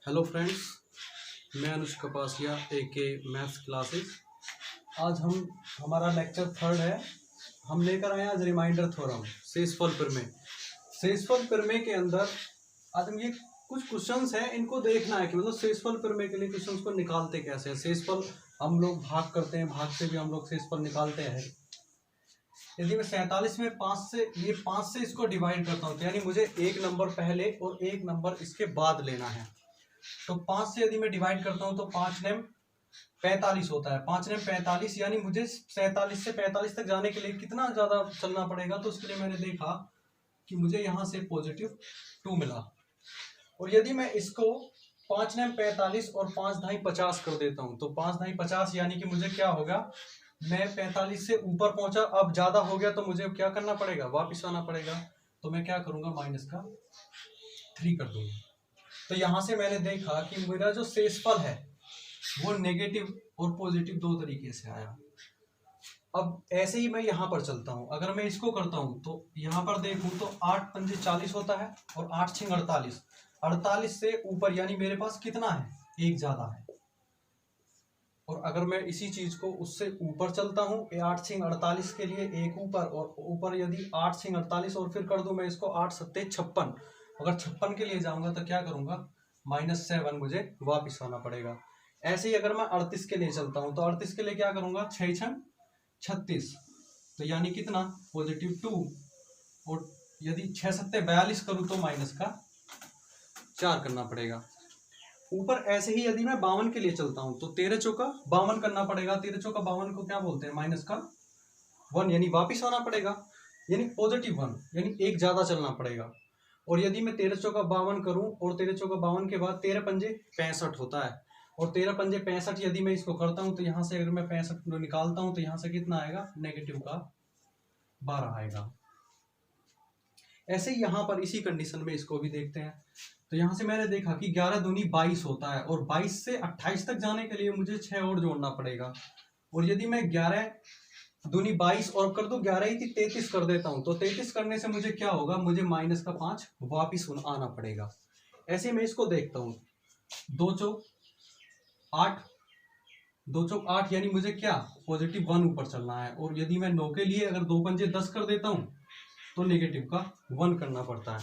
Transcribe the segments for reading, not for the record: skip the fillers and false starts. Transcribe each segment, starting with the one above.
Hello friends, मैं अनुज कपासिया AK maths classes. आज हमारा लेक्चर थर्ड है। हम लेकर आए आज रिमाइंडर थ्योरम शेषफल प्रमेय। शेषफल प्रमेय के अंदर आज हम ये कुछ क्वेश्चंस हैं, इनको देखना है कि मतलब शेषफल प्रमेय के लिए क्वेश्चंस को निकालते कैसे हैं। शेषफल हम लोग भाग करते हैं, भाग से भी हम लोग शेषफल निकालते हैं। यदि मैं 47 में 5 से इसको डिवाइड करता हूँ तो यानी मुझे एक नंबर पहले और एक नंबर इसके बाद लेना है। तो 5 से यदि मैं डिवाइड करता हूं तो 5 नेम 45 होता है। 5 नेम 45 यानी मुझे 47 से 45 तक जाने के लिए कितना ज्यादा चलना पड़ेगा। तो उसके लिए मैंने देखा कि मुझे यहां से +2 मिला। और यदि मैं इसको 5 नेम 45 और 5 ढाई 50 कर देता हूं तो 5 ढाई 50 यानी कि मुझे क्या होगा, मैं 45 से ऊपर पहुंचा, अब ज्यादा हो गया तो मुझे क्या करना पड़ेगा, वापिस आना पड़ेगा। तो मैं क्या करूंगा, -3 कर दूंगा। तो यहां से मैंने देखा कि मेरा जो शेषफल है वो नेगेटिव और पॉजिटिव दो तरीके से आया। अब ऐसे ही मैं यहां पर चलता हूं, अगर मैं इसको करता हूं तो यहां पर देखूं तो 8 पंजे 40 होता है और 8 छिंग 48। 48 से ऊपर यानी मेरे पास कितना है, एक ज्यादा है। और अगर मैं इसी चीज को उससे ऊपर चलता हूं, 8 छिंग 48 के लिए एक ऊपर, और ऊपर यदि 8 छिंग 48 और फिर कर दूं मैं इसको 8 सत्ते 56। अगर 56 के लिए जाऊंगा तो क्या करूंगा, -7 मुझे वापिस आना पड़ेगा। ऐसे ही अगर मैं 38 के लिए चलता हूं तो 38 के लिए क्या करूंगा, 6 छंग 36, तो यानी कितना, +2। और यदि 6 सत्ते 42 करूं तो -4 करना पड़ेगा। ऊपर ऐसे ही यदि मैं 52 के लिए चलता हूं तो 13 चौका 52 करना पड़ेगा। 13 चौका 52 को क्या बोलते हैं, -1 यानी वापिस आना पड़ेगा, यानी +1 यानी एक ज्यादा चलना पड़ेगा। और यदि मैं 13 चौका 52 करूं और 13 चौका 52 के बाद 13 पंजे 65 होता है, और 13 पंजे 65 यदि मैं इसको करता हूं तो यहां से अगर मैं 65 निकालता हूं तो यहां से कितना आएगा, -12 आएगा। ऐसे ही यहां पर इसी कंडीशन में इसको भी देखते हैं। तो यहां से मैंने देखा कि 11 दूनी 22 होता है, और 22 से 28 तक जाने के लिए मुझे 6 और जोड़ना पड़ेगा। और यदि मैं 11 दूनी 22 और कर दो 11 ही 33 कर देता हूं तो 33 करने से मुझे क्या होगा, मुझे -5 वापिस आना पड़ेगा। ऐसे मैं इसको देखता हूं, 2 चौक 8, 2 चौक 8 यानी मुझे क्या, +1 ऊपर चलना है। और यदि मैं 9 के लिए अगर 2 पंजे 10 कर देता हूं तो -1 करना पड़ता है।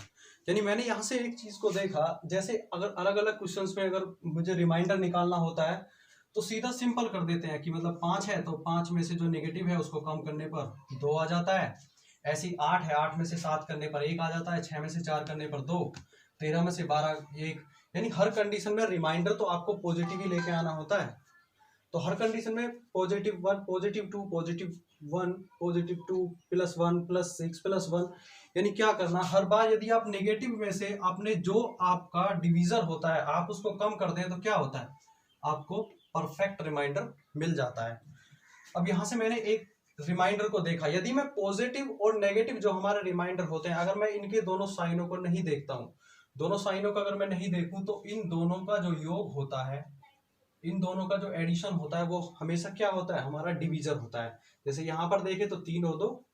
यानी मैंने यहां से एक चीज को देखा, जैसे अगर अलग अलग क्वेश्चंस में अगर मुझे रिमाइंडर निकालना होता है तो सीधा सिंपल कर देते हैं कि मतलब 5 है तो 5 में से जो नेगेटिव है उसको कम करने पर 2 आ जाता है। ऐसी 8 है, 8 में से 7 करने पर 1 आ जाता है, 6 में से 4 करने पर 2, 13 में से 12 1। यानी हर कंडीशन में रिमाइंडर तो आपको पॉजिटिव ही लेके आना होता है। तो हर कंडीशन में +1 +2 +1 +2 +1 +6 +1, यानी क्या करना, हर बार यदि आप नेगेटिव में से आपने जो आपका डिवीजर होता है आप उसको कम कर दें तो क्या होता है, आपको परफेक्ट रिमाइंडर मिल जाता है। अब यहां से मैंने एक रिमाइंडर को देखा, यदि मैं पॉजिटिव और नेगेटिव जो हमारे रिमाइंडर होते हैं अगर मैं इनके दोनों साइनों को नहीं देखता हूं, दोनों साइनों का अगर मैं नहीं देखूं तो इन दोनों का जो योग होता है, इन दोनों का जो एडिशन होता है वो हमेशा क्या होता है, हमारा डिवीजर होता है। जैसे यहां पर देखें तो 3 और 2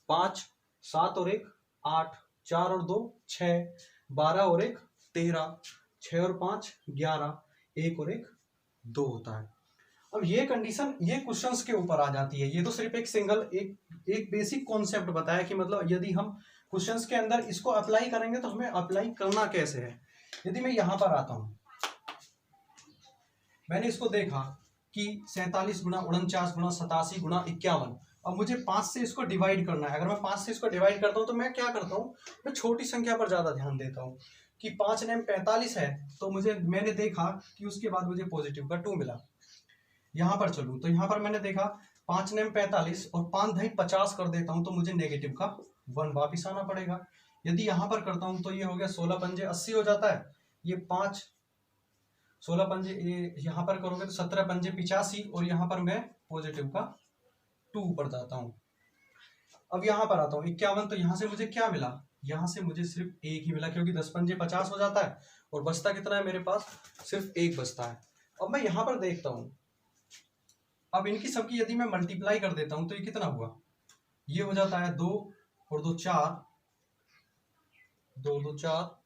5, 7 और 1 8, 4 और 2 6, 12 और 1 13, 6 और 5 11, 1 और 1 2 होता है। अब ये कंडीशन ये क्वेश्चंस के ऊपर आ जाती है। ये तो सिर्फ एक सिंगल एक बेसिक कॉन्सेप्ट बताया कि मतलब यदि हम क्वेश्चंस के अंदर इसको अप्लाई करेंगे तो हमें अप्लाई करना कैसे है। यदि मैं यहां पर आता हूं, मैंने इसको देखा कि 47 गुणा 49 गुणा 87 गुणा 51। अब मुझे 5 से इसको डिवाइड करना है। अगर मैं 5 से इसको डिवाइड करता हूं तो मैं क्या करता हूं, मैं छोटी संख्या पर ज्यादा ध्यान देता हूं कि 5 नेम 45 है तो मैंने देखा कि उसके बाद मुझे +2 मिला। यहां पर चलूं तो यहां पर मैंने देखा 5 नेम 45 और 5 ढाई 50 कर देता हूं तो मुझे -1 वापिस आना पड़ेगा। यदि यहां पर करता हूं तो ये हो गया 16 पंजे 80 हो जाता है, ये 5 16 पंजे ये यहां पर करोगे तो 17 पंजे 85, और यहां पर मैं +2 ऊपर जाता हूं। अब यहां पर आता हूं 51, तो यहां से मुझे क्या मिला, यहां से मुझे सिर्फ 1 ही मिला क्योंकि 10 पंजे 50 हो जाता है और बचता कितना है मेरे पास, सिर्फ 1 बचता है। अब मैं यहां पर देखता हूं, अब इनकी सबकी यदि मैं मल्टीप्लाई कर देता हूं तो ये कितना हुआ, ये हो जाता है 2 और 2 4, 2 2 4,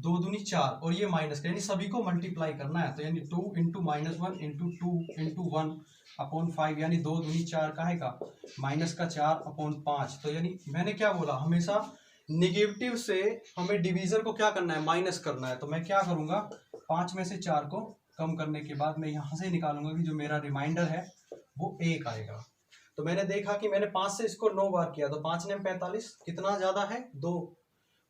2 दूनी 4 और ये माइनस का, यानी सभी को मल्टीप्लाई करना है। तो यानी 2 इंटू -1 इंटू 2 इंटू 1 अपॉन 5, यानी 2 दूनी 4 का है का माइनस का 4 अपॉन 5। तो यानी मैंने क्या बोला, हमेशा निगेटिव से हमें डिवीजर को क्या करना है, माइनस करना है। तो मैं क्या करूंगा, 5 में से 4 को कम करने के बाद मैं यहाँ से निकालूंगा कि जो मेरा रिमाइंडर है वो 1 आएगा। तो मैंने देखा कि मैंने 5 से इसको 9 बार किया तो 5 ने 45, कितना ज्यादा है 2।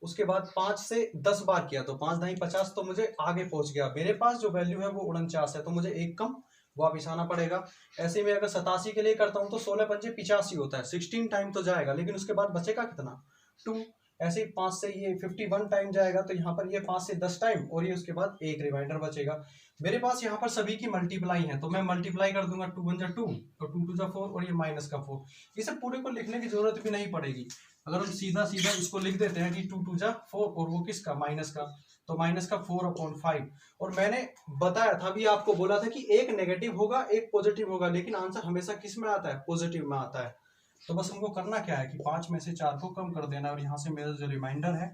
उसके बाद 5 से 10 बार किया तो 5 ढाई 50, तो मुझे आगे पहुंच गया। मेरे पास जो वैल्यू है वो 49 है, तो मुझे एक कम वापिस आना पड़ेगा। ऐसे में अगर 87 के लिए करता हूँ तो 16 पंजे 85 होता है, 16 टाइम तो जाएगा, लेकिन उसके बाद बचेगा कितना 2। ऐसे ही 5 से ये 51 टाइम जाएगा, तो यहाँ पर ये 5 से 10 टाइम और ये उसके बाद एक रिमाइंडर बचेगा। मेरे पास यहाँ पर सभी की मल्टीप्लाई है, तो मैं मल्टीप्लाई कर दूंगा, 2 1 जा 2 और 2 2 जा 4 और ये माइनस का 4। इसे पूरे को लिखने की जरूरत भी नहीं पड़ेगी। अगर हम सीधा सीधा इसको लिख देते हैं कि 2 2 जा 4 और वो किसका, माइनस का, तो माइनस का 4 अपॉन 5। और मैंने बताया था, अभी आपको बोला था कि एक नेगेटिव होगा एक पॉजिटिव होगा, लेकिन आंसर हमेशा किस में आता है, पॉजिटिव में आता है। तो बस हमको करना क्या है कि 5 में से 4 को कम कर देना और यहाँ से मेरा जो रिमाइंडर है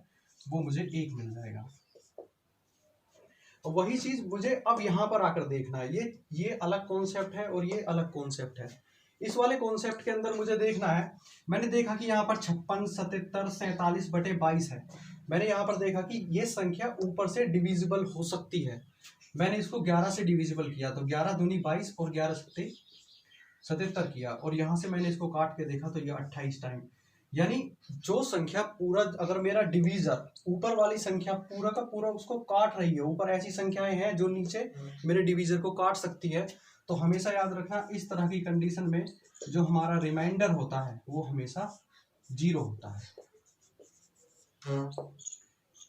वो मुझे 1 मिल जाएगा। और वही चीज मुझे अब यहाँ पर आकर देखना है, ये अलग कॉन्सेप्ट है और ये अलग कॉन्सेप्ट है। इस वाले कॉन्सेप्ट के अंदर मुझे देखना है, मैंने देखा कि यहाँ पर 56 77 47 बटे 22 है। मैंने यहाँ पर देखा कि ये संख्या ऊपर से डिविजिबल हो सकती है। मैंने इसको 11 से डिविजिबल किया, तो 11 दूनी 22 और 11 सत्ते 77 किया, और यहाँ से मैंने इसको काट के देखा तो ये 28 टाइम। यानी जो संख्या पूरा, अगर मेरा डिवीजर ऊपर वाली संख्या पूरा का पूरा उसको काट रही है, ऊपर ऐसी संख्याएं हैं जो नीचे मेरे डिवीजर को काट सकती है, तो हमेशा याद रखना इस तरह की कंडीशन में जो हमारा रिमाइंडर होता है वो हमेशा 0 होता है।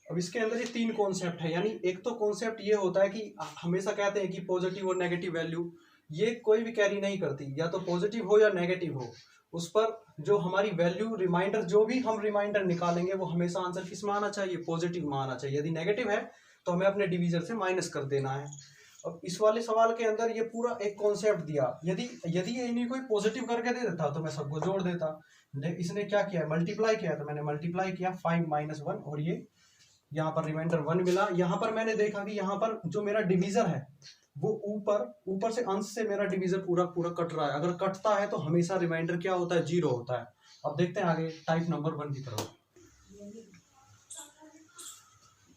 अब इसके अंदर ये 3 कॉन्सेप्ट है, यानी एक तो कॉन्सेप्ट ये होता है कि हमेशा कहते हैं कि पॉजिटिव और नेगेटिव वैल्यू ये कोई भी कैरी नहीं करती, या तो पॉजिटिव हो या नेगेटिव हो, उस पर जो हमारी वैल्यू रिमाइंडर, जो भी हम रिमाइंडर निकालेंगे वो हमेशा आंसर किस में आना चाहिए, पॉजिटिव में आना चाहिए। यदि नेगेटिव है तो हमें अपने डिवीजर से माइनस कर देना है। अब इस वाले सवाल के अंदर ये पूरा एक कॉन्सेप्ट दिया, यदि ये इन्हीं कोई पॉजिटिव करके दे देता तो मैं सबको जोड़ देता। इसने क्या किया, मल्टीप्लाई किया, तो मैंने मल्टीप्लाई किया 5 - 1 और ये यहाँ पर रिमाइंडर 1 मिला। यहाँ पर मैंने देखा कि यहाँ पर जो मेरा डिवीजर है वो ऊपर से अंश से मेरा डिवीजर पूरा कट रहा है। अगर कटता है तो हमेशा रिमाइंडर क्या होता है, 0 होता है। अब देखते हैं आगे टाइप नंबर 1 की तरफ।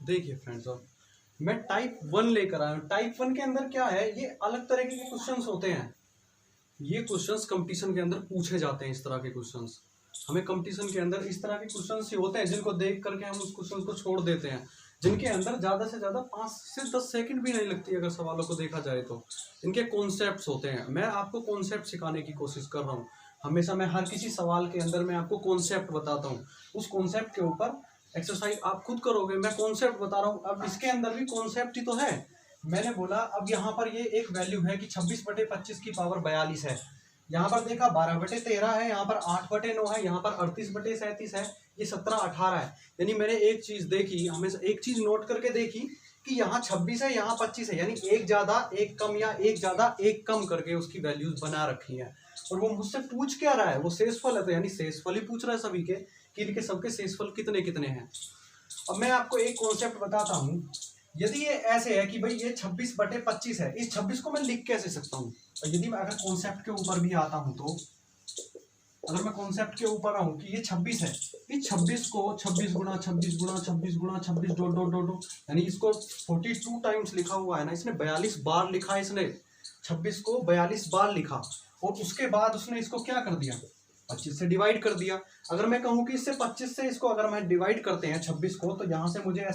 देखिए फ्रेंड्स, अब मैं टाइप 1 लेकर आया हूँ। टाइप 1 के अंदर क्या है, ये अलग तरह के क्वेश्चंस होते हैं। ये क्वेश्चंस कंपटीशन के अंदर पूछे जाते हैं। इस तरह के क्वेश्चंस हमें कंपटीशन के अंदर इस तरह के क्वेश्चंस ही होते हैं जिनको देख करके हम उस क्वेश्चन को छोड़ देते हैं, जिनके अंदर ज्यादा से ज्यादा 5 से 10 सेकंड भी नहीं लगती अगर सवालों को देखा जाए तो। इनके कॉन्सेप्ट्स होते हैं। मैं आपको कॉन्सेप्ट सिखाने की कोशिश कर रहा हूँ। हमेशा मैं हर किसी सवाल के अंदर मैं आपको कॉन्सेप्ट बताता हूँ, उस कॉन्सेप्ट के ऊपर एक्सरसाइज आप खुद करोगे। मैं कॉन्सेप्ट बता रहा हूँ। अब इसके अंदर भी कॉन्सेप्ट ही तो है। मैंने बोला अब यहाँ पर ये एक वैल्यू है कि 26/25 की पावर 42 है। यहाँ पर देखा 12/13 है, यहाँ पर 8/9 है, यहाँ पर 38/37 है, ये 17/18 है। यानी मैंने एक चीज देखी, हमेशा एक चीज नोट करके देखी कि यहाँ 26 है, यहाँ 25 है, यानी एक ज्यादा एक कम या एक ज्यादा एक कम करके उसकी वैल्यूज बना रखी है। और वो मुझसे पूछ क्या रहा है, वो शेषफल है, तो यानी शेषफल ही पूछ रहा है सभी के कि इनके सबके शेषफल कितने कितने हैं। अब मैं आपको एक कॉन्सेप्ट बताता हूँ। यदि ये ऐसे है कि भाई ये 26/25 है, इस 26 को मैं लिख कैसे सकता हूँ। यदि मैं अगर कॉन्सेप्ट के ऊपर भी आता हूँ तो अगर मैं कॉन्सेप्ट के ऊपर आऊँ कि ये 26 है, इस 26 को 26 गुणा 26 गुणा 26 गुणा 26 डॉट डॉट डॉट डॉट, यानी इसको 42 टाइम्स लिखा हुआ है ना, इसने 42 बार लिखा है। इसने 26 को 42 बार लिखा और उसके बाद उसने इसको क्या कर दिया, 25 से डिवाइड कर दिया। अगर मैं कहूँ कि इससे 25 से इसको अगर मैं डिवाइड करते हैं 26 को, तो यहाँ से मुझे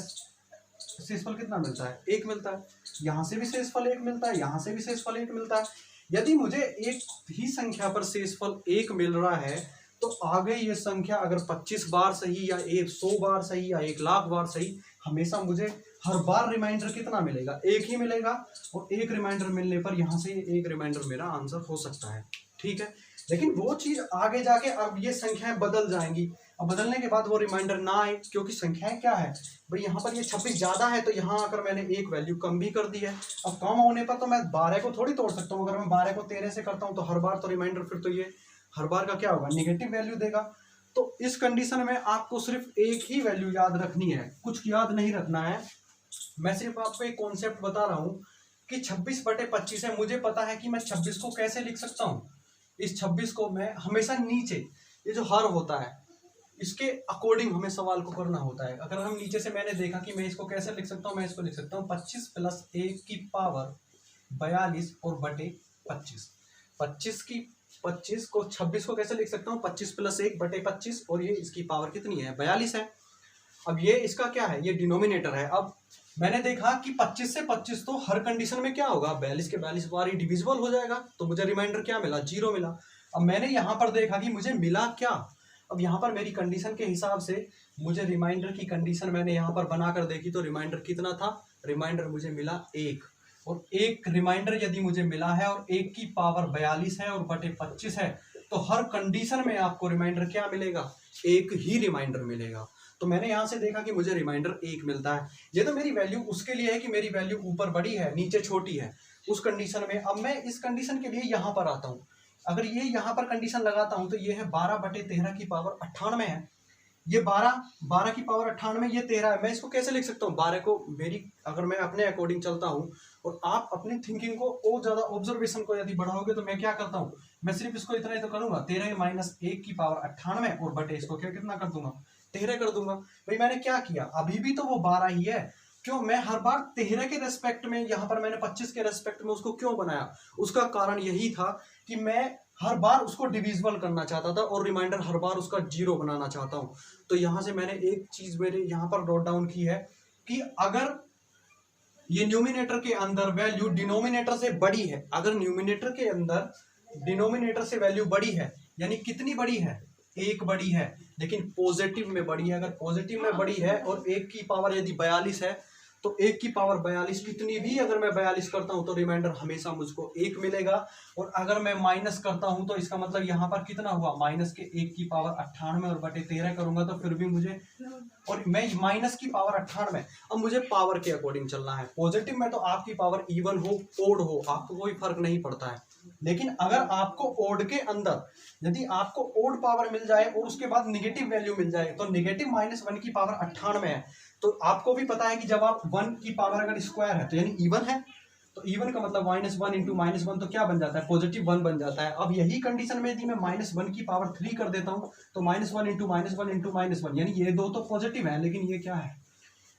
शेषफल कितना मिलता है, 1 मिलता है। यहाँ से भी शेषफल 1 मिलता है, यहाँ से भी शेषफल 1 मिलता है। यदि मुझे एक ही संख्या पर शेषफल 1 मिल रहा है तो आगे ये संख्या अगर 25 बार सही या 100 बार सही या 1,00,000 बार सही, हमेशा मुझे हर बार रिमाइंडर कितना मिलेगा, 1 ही मिलेगा। और 1 रिमाइंडर मिलने पर यहाँ से 1 रिमाइंडर मेरा आंसर हो सकता है। ठीक है, लेकिन वो चीज आगे जाके अब ये संख्याएं बदल जाएंगी। अब बदलने के बाद वो रिमाइंडर ना आए, क्योंकि संख्याएं क्या है भाई, यहाँ पर ये 26 ज्यादा है तो यहाँ आकर मैंने एक वैल्यू कम भी कर दी है। अब कम होने पर तो मैं 12 को थोड़ी तोड़ सकता हूँ। अगर मैं 12 को 13 से करता हूँ तो हर बार तो रिमाइंडर, फिर तो ये हर बार का क्या होगा, निगेटिव वैल्यू देगा। तो इस कंडीशन में आपको सिर्फ एक ही वैल्यू याद रखनी है, कुछ याद नहीं रखना है। मैं सिर्फ आपको एक कॉन्सेप्ट बता रहा हूँ कि 26/25 है, मुझे पता है कि मैं 26 को कैसे लिख सकता हूँ। इस 26 को मैं हमेशा नीचे, ये जो हर होता है इसके अकॉर्डिंग हमें सवाल को करना होता है। अगर हम नीचे से, मैंने देखा कि मैं इसको कैसे लिख सकता हूँ, मैं इसको लिख सकता हूँ 25 + 1 की पावर 42 और बटे 25। 25 को 26 को कैसे लिख सकता हूँ, 25 + 1 बटे 25, और ये इसकी पावर कितनी है, 42 है। अब ये इसका क्या है, ये डिनोमिनेटर है। अब मैंने देखा कि 25 से 25 तो हर कंडीशन में क्या होगा, 42 के 42 बार ही डिविजिबल हो जाएगा, तो मुझे रिमाइंडर क्या मिला, 0 मिला। अब मैंने यहाँ पर देखा कि मुझे मिला क्या, अब यहाँ पर मेरी कंडीशन के हिसाब से मुझे रिमाइंडर की कंडीशन मैंने यहाँ पर बनाकर देखी, तो रिमाइंडर कितना था, रिमाइंडर मुझे मिला 1। और एक रिमाइंडर यदि मुझे मिला है और 1 की पावर 42 है और बटे 25 है, तो हर कंडीशन में आपको रिमाइंडर क्या मिलेगा, एक ही रिमाइंडर मिलेगा। तो मैंने यहाँ से देखा कि मुझे रिमाइंडर 1 मिलता है। ये तो मेरी वैल्यू उसके लिए है कि मेरी वैल्यू ऊपर बड़ी है नीचे छोटी है, उस कंडीशन में। अब मैं इस कंडीशन के लिए यहाँ पर आता हूँ, अगर ये यहाँ पर कंडीशन लगाता हूँ तो ये है 12/13 की पावर 98 है, ये 12 की पावर 98, ये 13 है। मैं इसको कैसे लिख सकता हूँ, 12 को मेरी, अगर मैं अपने अकॉर्डिंग चलता हूँ और आप अपनी थिंकिंग को और ज्यादा ऑब्जर्वेशन को यदि बढ़ाओगे, तो मैं क्या करता हूँ, मैं सिर्फ इसको इतना ही तो करूंगा, 13 - 1 की पावर 98 और बटे इसको क्या कितना कर दूंगा, 13 कर दूंगा। भाई मैंने क्या किया, अभी भी तो वो 12 ही है, क्यों मैं हर बार 13 के रेस्पेक्ट में, यहाँ पर मैंने 25 के रेस्पेक्ट में उसको क्यों बनाया, उसका कारण यही था कि मैं हर बार उसको डिविजिबल करना चाहता था और रिमाइंडर हर बार उसका 0 बनाना चाहता हूं। तो यहां से मैंने एक चीज मेरे यहां पर नोट डाउन की है कि अगर ये न्यूमिनेटर के अंदर वैल्यू डिनोमिनेटर से बड़ी है, अगर न्यूमिनेटर के अंदर डिनोमिनेटर से वैल्यू बड़ी है, यानी कितनी बड़ी है, 1 बड़ी है, लेकिन पॉजिटिव में बड़ी है। अगर पॉजिटिव में बड़ी है और 1 की पावर यदि 42 है, तो 1 की पावर 42 कितनी भी अगर मैं 42 करता हूं तो रिमाइंडर हमेशा मुझको 1 मिलेगा। और अगर मैं माइनस करता हूं तो इसका मतलब यहाँ पर कितना हुआ, माइनस के 1 की पावर 98 और बटे 13 करूंगा तो फिर भी मुझे, और मैं माइनस की पावर 98, अब मुझे पावर के अकॉर्डिंग चलना है। पॉजिटिव में तो आपकी पावर इवन हो ओड हो, आपको कोई फर्क नहीं पड़ता है, लेकिन अगर आपको ओड के अंदर यदि आपको ओड पावर मिल जाए और उसके बाद निगेटिव वैल्यू मिल जाए, तो निगेटिव -1 की पावर 98 है, तो आपको भी पता है कि जब आप 1 की पावर अगर स्क्वायर है तो यानी इवन है, तो इवन का मतलब -1 × -1 तो क्या बन जाता है, पॉजिटिव 1 बन जाता है। अब यही कंडीशन में यदि मैं -1 की पावर 3 कर देता हूं तो -1 × -1 यानी ये दो तो पॉजिटिव है, लेकिन ये क्या है,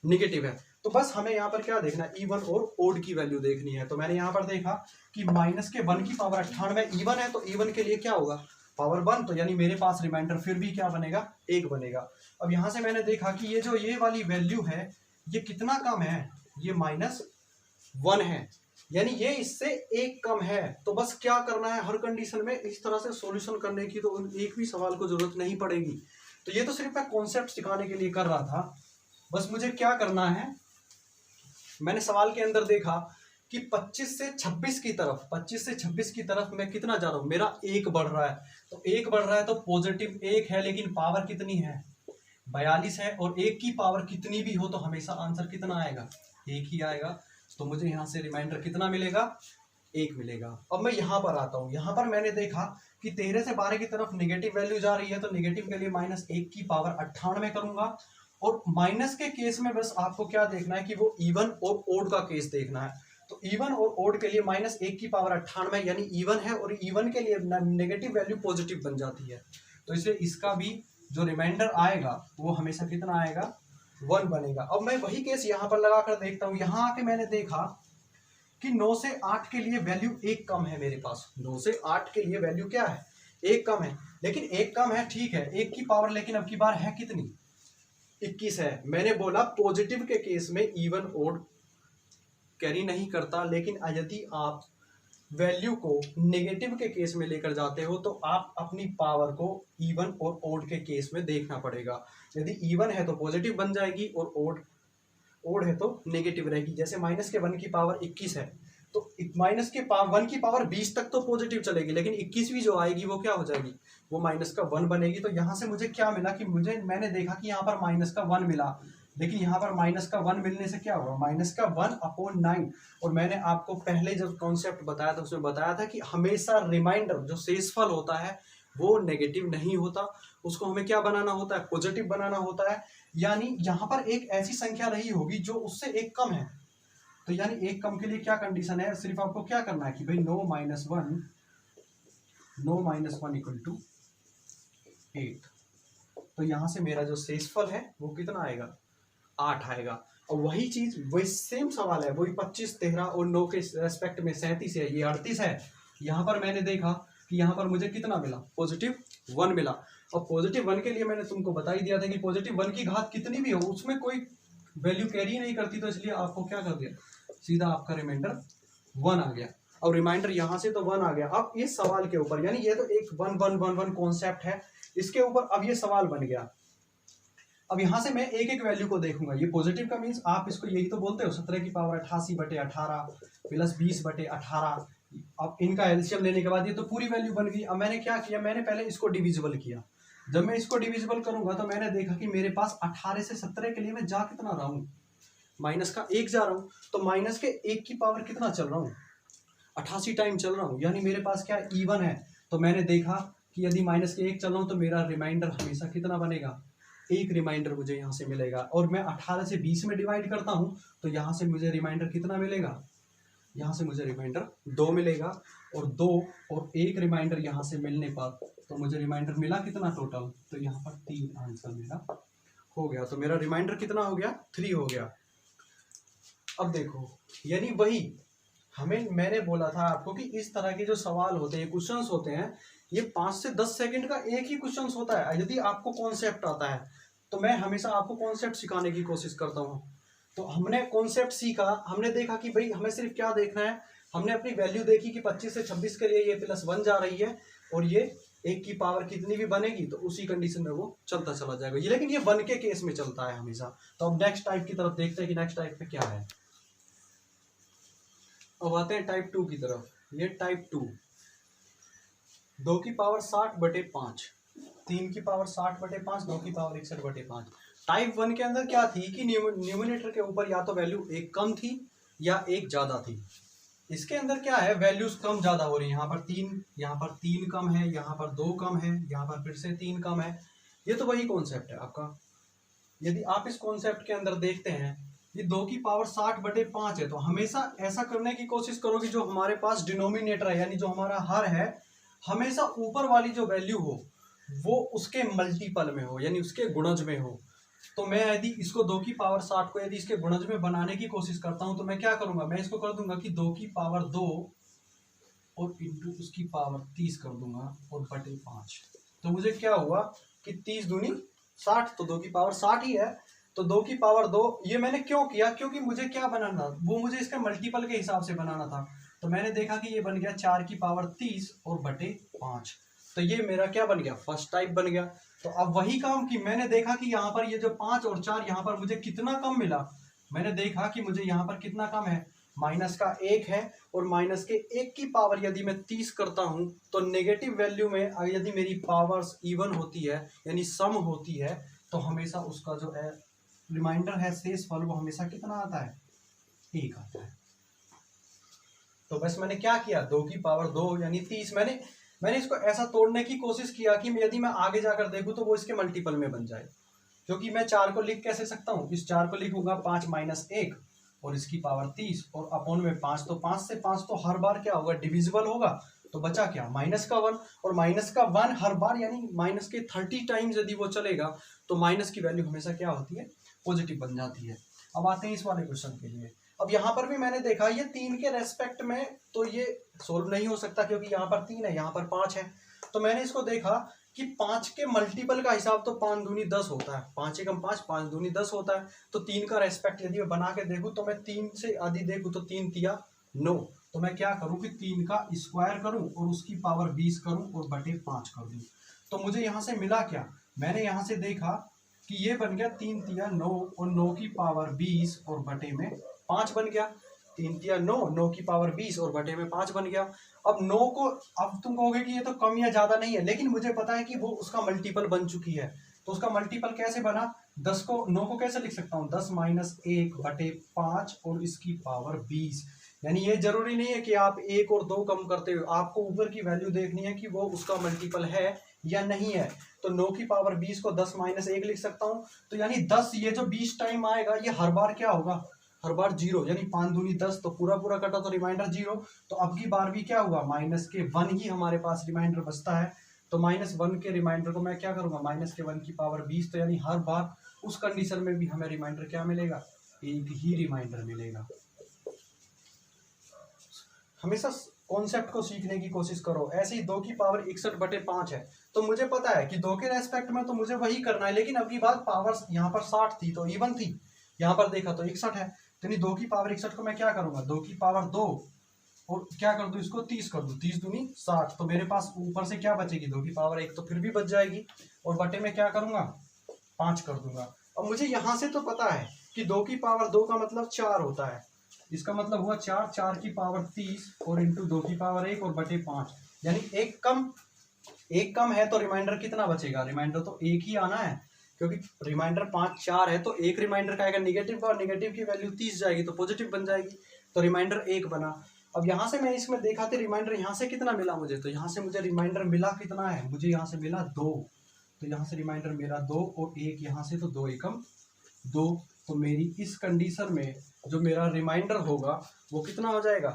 निगेटिव है। तो बस हमें यहाँ पर क्या देखना है, इवन और ओड की वैल्यू देखनी है। तो मैंने यहाँ पर देखा कि -1 की पावर 98 इवन है, तो इवन के लिए क्या होगा, पावर 1, तो यानी मेरे पास रिमाइंडर फिर भी क्या बनेगा, 1 बनेगा। अब यहाँ से मैंने देखा कि ये जो ये वाली वैल्यू है ये कितना कम है, ये -1 है, यानी ये इससे 1 कम है। तो बस क्या करना है, हर कंडीशन में इस तरह से सॉल्यूशन करने की तो एक भी सवाल को जरूरत नहीं पड़ेगी। तो ये तो सिर्फ मैं कॉन्सेप्ट सिखाने के लिए कर रहा था। बस मुझे क्या करना है, मैंने सवाल के अंदर देखा कि 25 से 26 की तरफ, 25 से 26 की तरफ मैं कितना जा रहा हूं, मेरा 1 बढ़ रहा है, तो 1 बढ़ रहा है तो पॉजिटिव 1 है, लेकिन पावर कितनी है, 42 है, और 1 की पावर कितनी भी हो तो हमेशा आंसर कितना आएगा, 1 ही आएगा। तो मुझे यहाँ से रिमाइंडर कितना मिलेगा, 1 मिलेगा। अब मैं यहाँ पर आता हूँ, यहाँ पर मैंने देखा कि 13 से 12 की तरफ निगेटिव वैल्यू जा रही है, तो निगेटिव के लिए -1 की पावर 98 करूंगा। और माइनस के केस में बस आपको क्या देखना है कि वो इवन और ओड का केस देखना है। तो इवन और ओड के लिए -1 की पावर 98 यानी इवन है, और इवन के लिए नेगेटिव वैल्यू पॉजिटिव बन जाती है, तो इसलिए इसका भी जो रिमाइंडर आएगा वो हमेशा कितना आएगा, 1 बनेगा। अब मैं वही केस यहाँ पर लगा कर देखता हूँ, यहाँ आके मैंने देखा कि 9 से 8 के लिए वैल्यू 1 कम है मेरे पास, 9 से 8 के लिए वैल्यू क्या है, 1 कम है, लेकिन 1 कम है ठीक है, 1 की पावर लेकिन अब की बार है कितनी, 21 है। मैंने बोला पॉजिटिव के केस में इवन ओड कैरी नहीं करता, लेकिन यदि आप वैल्यू को नेगेटिव के केस में लेकर जाते हो तो आप अपनी पावर को इवन और ओड के केस में देखना पड़ेगा। यदि इवन है तो पॉजिटिव बन जाएगी और ओड है तो नेगेटिव रहेगी। जैसे -1 की पावर 21 है, तो -1 की पावर 20 तक तो पॉजिटिव चलेगी, लेकिन 21वीं जो आएगी वो क्या हो जाएगी, वो -1 बनेगी। तो यहाँ से मुझे क्या मिला कि मैंने देखा कि यहाँ पर -1 मिला, लेकिन यहाँ पर -1 मिलने से क्या होगा, -1/9। और मैंने आपको पहले जब कॉन्सेप्ट बताया था उसमें बताया था कि हमेशा रिमाइंडर जो शेषफल होता है वो नेगेटिव नहीं होता, उसको हमें क्या बनाना होता है, पॉजिटिव बनाना होता है। यानी यहाँ पर एक ऐसी संख्या रही होगी जो उससे एक कम है। तो यानी एक कम के लिए क्या कंडीशन है, सिर्फ आपको क्या करना है कि भाई no minus one equal to 8। तो यहाँ से मेरा जो शेषफल है वो कितना आएगा, 8 आएगा। और वही चीज वही सेम सवाल है, वही 25, 13 और 9 के रेस्पेक्ट में 37 है, ये 38 है। यहाँ पर मैंने देखा कि यहाँ पर मुझे कितना मिला, +1 मिला। और +1 के लिए मैंने तुमको बता ही दिया था कि +1 की घात कितनी भी हो उसमें कोई वैल्यू कैरी नहीं करती, तो इसलिए आपको क्या कर दिया, सीधा आपका रिमाइंडर 1 आ गया। अब रिमाइंडर यहाँ से तो 1 आ गया। अब इस सवाल के ऊपर, यानी ये तो एक 1 कॉन्सेप्ट है, इसके ऊपर अब ये सवाल बन गया। अब यहाँ से मैं एक एक वैल्यू को देखूंगा। ये पॉजिटिव का मीन्स आप इसको यही तो बोलते हो, 17 की पावर 88/18 प्लस 20/18। अब इनका एलसीएम लेने के बाद ये तो पूरी वैल्यू बन गई। अब मैंने क्या किया, मैंने पहले इसको डिविजिबल किया। जब मैं इसको डिविजिबल करूंगा तो मैंने देखा कि मेरे पास 18 से 17 के लिए मैं जा कितना रहा हूँ, माइनस का 1 जा रहा हूँ। तो माइनस के 1 की पावर कितना चल रहा हूँ, 88 टाइम चल रहा हूँ, यानी मेरे पास क्या इवन है। तो मैंने देखा कि यदि माइनस के 1 चल रहा हूँ तो मेरा रिमाइंडर हमेशा कितना बनेगा, 1 रिमाइंडर मुझे यहाँ से मिलेगा। और मैं 18 से 20 में डिवाइड करता हूँ तो यहाँ से मुझे रिमाइंडर कितना मिलेगा, यहाँ से मुझे रिमाइंडर 2 मिलेगा। और 2 और 1 रिमाइंडर यहाँ से मिलने पर तो मुझे रिमाइंडर मिला कितना टोटल, तो यहाँ पर 3 आंसर मेरा हो गया। तो मेरा रिमाइंडर कितना हो गया, 3 हो गया। अब देखो, यानी वही मैंने बोला था आपको कि इस तरह के जो सवाल होते हैं, क्वेश्चंस होते हैं, ये 5 से 10 सेकंड का एक ही क्वेश्चंस होता है। यदि आपको कॉन्सेप्ट आता है तो मैं हमेशा आपको कॉन्सेप्ट सिखाने की कोशिश करता हूँ। तो हमने कॉन्सेप्ट सीखा, हमने देखा कि भाई हमें सिर्फ क्या देखना है, हमने अपनी वैल्यू देखी कि 25 से 26 के लिए ये +1 जा रही है और ये 1 की पावर कितनी भी बनेगी तो उसी कंडीशन में वो चलता चला जाएगा। ये लेकिन ये 1 के केस में चलता है हमेशा। तो अब नेक्स्ट टाइप की तरफ देखते हैं कि नेक्स्ट टाइप पे क्या है। अब आते हैं टाइप 2 की तरफ। ये टाइप 2, 2 की पावर 60/5, 3 की पावर 60/5, 2 की पावर 61/5। टाइप 1 के अंदर क्या थी कि न्यूमरेटर के ऊपर या तो वैल्यू एक कम थी या एक ज्यादा थी। इसके अंदर क्या है, वैल्यूज कम ज्यादा हो रही है। यहाँ पर 3 कम है, यहाँ पर 2 कम है, यहाँ पर फिर से 3 कम है। ये तो वही कॉन्सेप्ट है आपका। यदि आप इस कॉन्सेप्ट के अंदर देखते हैं, ये 2 की पावर 60/5 है, तो हमेशा ऐसा करने की कोशिश करो कि जो हमारे पास डिनोमिनेटर है, यानी जो हमारा हर है, हमेशा ऊपर वाली जो वैल्यू हो वो उसके मल्टीपल में हो, यानी उसके गुणज में हो। तो मैं यदि इसको 2 की पावर 60 को यदि इसके गुणज में बनाने की कोशिश करता हूं तो मैं क्या करूंगा, मैं इसको कर दूंगा कि 2 की पावर 2 और इंटू उसकी पावर 30 कर दूंगा और बटे 5। तो मुझे क्या हुआ कि 30 दूनी 60, तो 2 की पावर 60 ही है। तो 2 की पावर 2, ये मैंने क्यों किया, क्योंकि मुझे क्या बनाना, वो मुझे इसका मल्टीपल के हिसाब से बनाना था। तो मैंने देखा कि ये बन गया 4 की पावर 30 और बटे 5। तो ये मेरा क्या बन गया, फर्स्ट टाइप बन गया। तो अब वही काम कि मैंने देखा कि यहाँ पर ये जो 5 और 4 यहाँ पर मुझे कितना कम मिला। मैंने देखा कि मुझे यहाँ पर कितना कम है, माइनस का 1 है। और माइनस के 1 की पावर यदि मैं 30 करता हूँ तो नेगेटिव वैल्यू में यदि मेरी पावर्स इवन होती है यानी सम होती है तो हमेशा उसका जो है रिमाइंडर है, शेषफल, वो हमेशा कितना आता है, 1 आता है। तो बस मैंने क्या किया, 2 की पावर 2 यानी 30, मैंने इसको ऐसा तोड़ने की कोशिश किया कि यदि मैं आगे जाकर देखूं तो वो इसके मल्टीपल में बन जाए। क्योंकि मैं 4 को लिख कैसे सकता हूँ, इस 4 को लिखूंगा 5 - 1 और इसकी पावर 30 और अपॉन में 5, तो 5 से 5 तो हर बार क्या होगा, डिविजिबल होगा। तो बचा क्या, माइनस का 1, और माइनस का 1 हर बार यानी माइनस के 30 टाइम्स यदि वो चलेगा तो माइनस की वैल्यू हमेशा क्या होती है, पॉजिटिव बन जाती है। अब आते हैं इस वाले क्वेश्चन के लिए। अब यहाँ पर भी मैंने देखा ये 3 के रेस्पेक्ट में तो ये सोल्व नहीं हो सकता क्योंकि यहाँ पर 3 है, यहाँ पर 5 है। तो मैंने इसको देखा कि 5 के मल्टीपल का हिसाब तो 5 दूनी 10 होता है, 5 एकम 5, 5 दूनी 10 होता है। तो 3 का रेस्पेक्ट यदि मैं बना के देखूँ तो मैं 3 से आधी देखूँ तो 3 तिया 9। तो मैं क्या करूँ कि 3 का स्क्वायर करूँ और उसकी पावर 20 करूँ और बटे 5 कर दूँ। तो मुझे यहाँ से मिला क्या, मैंने यहाँ से देखा कि ये बन गया 3 तिया 9 और 9 की पावर 20 और बटे में 5 बन गया। 3 तिया 9, 9 की पावर 20 और बटे में 5 बन गया। अब 9 को, अब तुम कहोगे कि ये तो कम या ज्यादा नहीं है, लेकिन मुझे पता है कि वो उसका मल्टीपल बन चुकी है। तो उसका मल्टीपल कैसे बना, 9 को कैसे लिख सकता हूँ, 10 - 1 बटे 5 और इसकी पावर 20। यानी ये जरूरी नहीं है कि आप 1 और 2 कम करते हो, आपको ऊपर की वैल्यू देखनी है कि वो उसका मल्टीपल है या नहीं है। तो 9 की पावर 20 को 10 माइनस 1 लिख सकता हूँ। तो यानी 10 ये जो 20 टाइम आएगा ये हर बार क्या होगा, हर बार 0, यानी 5 दूनी 10, तो पूरा पूरा कटा तो रिमाइंडर 0। तो अब की बार भी क्या हुआ, माइनस के 1 ही हमारे पास रिमाइंडर बचता है। तो -1 के रिमाइंडर को मैं क्या करूंगा, -1 की पावर 20। तो यानी हर बार उस कंडीशन में भी हमें रिमाइंडर क्या मिलेगा, एक ही रिमाइंडर मिलेगा। हमेशा कॉन्सेप्ट को सीखने की कोशिश करो। ऐसे ही 2 की पावर 61/5 है, तो मुझे पता है कि 2 के रेस्पेक्ट में तो मुझे वही करना है, लेकिन अभी बात पावर यहाँ पर 60 थी तो इवन थी, यहाँ पर देखा तो 61 है। तो नहीं 2 की पावर 61 को मैं क्या करूंगा, 2 की पावर 2 और क्या कर दूं, इसको 30 कर दूं, 30 दूनी 60। तो मेरे पास ऊपर से क्या बचेगी, 2 की पावर 1 तो फिर भी बच जाएगी, और बटे में क्या करूंगा, 5 कर दूंगा। अब मुझे यहां से तो पता है कि 2 की पावर 2 का मतलब 4 होता है, इसका मतलब हुआ 4, 4 की पावर 30 और इंटू 2 की पावर 1 और बटे 5, यानी एक कम है। तो रिमाइंडर कितना बचेगा, रिमाइंडर तो एक ही आना है, क्योंकि रिमाइंडर 5 4 है, तो एक रिमाइंडर का आएगा निगेटिव का, और निगेटिव की वैल्यू 30 जाएगी तो पॉजिटिव बन जाएगी, तो रिमाइंडर 1 बना। अब यहाँ से मैं इसमें देखा था रिमाइंडर यहाँ से कितना मिला मुझे, तो यहाँ से मुझे रिमाइंडर मिला कितना है, मुझे यहाँ से मिला 2। तो यहाँ से रिमाइंडर मेरा 2 और 1 यहाँ से, तो 2 एकम 2। तो मेरी इस कंडीशन में जो मेरा रिमाइंडर होगा वो कितना हो जाएगा,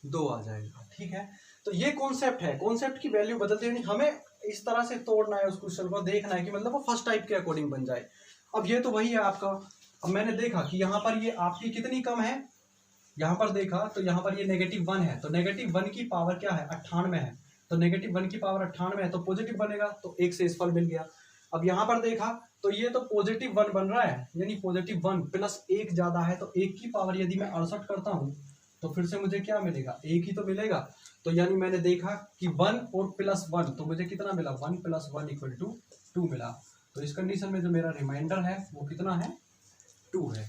2 आ जाएगा। ठीक है, तो ये कॉन्सेप्ट है, कॉन्सेप्ट की वैल्यू बदलती है, हमें इस तरह से तोड़ना है उस क्वेश्चन को, देखना है कि मतलब वो फर्स्ट टाइप के अकॉर्डिंग बन जाए। अब ये तो वही है आपका। अब मैंने देखा कि यहाँ पर ये आपकी कितनी कम है, यहाँ पर देखा तो यहाँ पर ये -1 है, तो -1 की पावर क्या है, 98 है। तो -1 की पावर 98 है तो पॉजिटिव बनेगा, तो 1 से शेषफल मिल गया। अब यहाँ पर देखा तो ये तो +1 बन रहा है, यानी +1 प्लस 1 ज्यादा है, तो 1 की पावर यदि मैं 68 करता हूँ तो फिर से मुझे क्या मिलेगा, 1 ही तो मिलेगा। तो यानी मैंने देखा कि 1 और +1, तो मुझे कितना मिला, 1 + 1 = 2 मिला। तो इस कंडीशन में जो मेरा रिमाइंडर है वो कितना है, 2 है।